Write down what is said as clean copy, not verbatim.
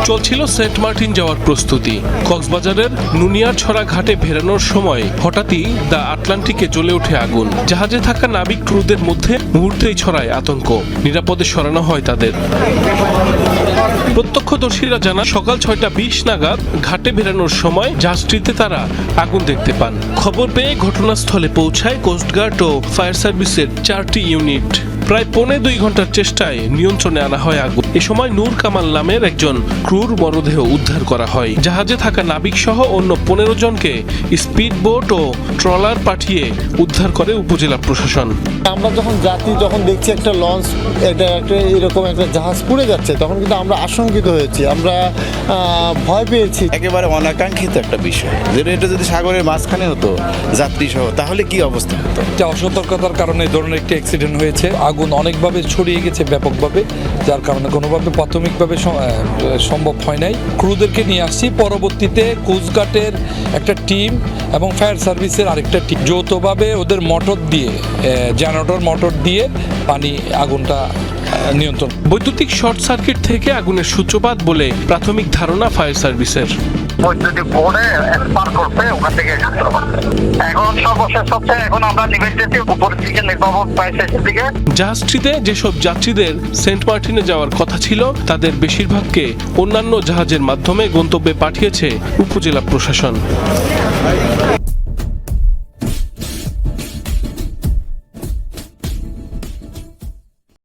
চলছিল Saint Martin যাওয়ার প্রস্তুতি। কক্সবাজারের নুনিয়ারছড়া ঘাটে ভেড়ানোর সময় হঠাৎই দ্য আটলান্টিকে জ্বলে ওঠে আগুন। জাহাজে থাকা নাবিক ক্রুদের মধ্যে মুহূর্তেই ছড়ায় আতঙ্ক। নিরাপদে সরানো হয় তাদের। প্রত্যক্ষদর্শীরা জানান সকাল 6:20 নাগাদ ঘাটে ভেড়ানোর সময় জাহাজটিতে তারা আগুন দেখতে পান। খবর পেয়ে ঘটনাস্থলে পৌঁছায় কোস্টগার্ড ও ফায়ার সার্ভিসের 4টি ইউনিট। প্রায় 2.25 ঘন্টার চেষ্টায় নিয়ন্ত্রণে আনা হয় আগুন। এ সময় নূর কামাল নামের একজন ক্রুর মরদেহ উদ্ধার করা হয়। জাহাজে থাকা নাবিক সহ অন্য 15 জনকে স্পিড বোট ও ট্রলার পাঠিয়ে উদ্ধার করে উপজেলা প্রশাসন। আমরা যখন দেখছি একটা লঞ্চ এরকম একটা জাহাজ পুড়ে যাচ্ছে, তখন কিন্তু আমরা আশঙ্কিত হয়েছি, আমরা ভয় পেয়েছি। একেবারে অনাকাঙ্ক্ষিত একটা বিষয়, যেটা এটা যদি সাগরের মাঝখানে হতো যাত্রী সহ, তাহলে কি অবস্থা হতো। অসতর্কতার কারণে এই ধরনের একটি অ্যাক্সিডেন্ট হয়েছে। আগুন অনেকভাবে ছড়িয়ে গেছে ব্যাপকভাবে, যার কারণে কোনোভাবে প্রাথমিকভাবে সম্ভব হয় নাই। ক্রুদেরকে নিয়ে আসছি, পরবর্তীতে কোস্টগার্ডের একটা টিম এবং ফায়ার সার্ভিসের আরেকটা টিম যৌথভাবে ওদের মোটর দিয়ে জেনারেটর মোটর দিয়ে আগুনটা নিয়ন্ত্রণ। বৈদ্যুতিক শর্ট সার্কিট থেকে আগুনের সূত্রপাত বলে প্রাথমিক ধারণা ফায়ার সার্ভিসের। বৈদ্যুতিক বোর্ডে স্পার্ক করতে ওখান থেকে এখন সর্বশেষ হচ্ছে, এখন আমরা নিবেদিত উপরের দিকে নির্বাপক প্রায় শেষের দিকে। জাহাজটিতে যেসব যাত্রীদের সেন্ট মার্টিনে যাওয়ার কথা ছিল তাদের বেশিরভাগকে অন্যান্য জাহাজের মাধ্যমে গন্তব্যে পাঠিয়েছে উপজেলা প্রশাসন।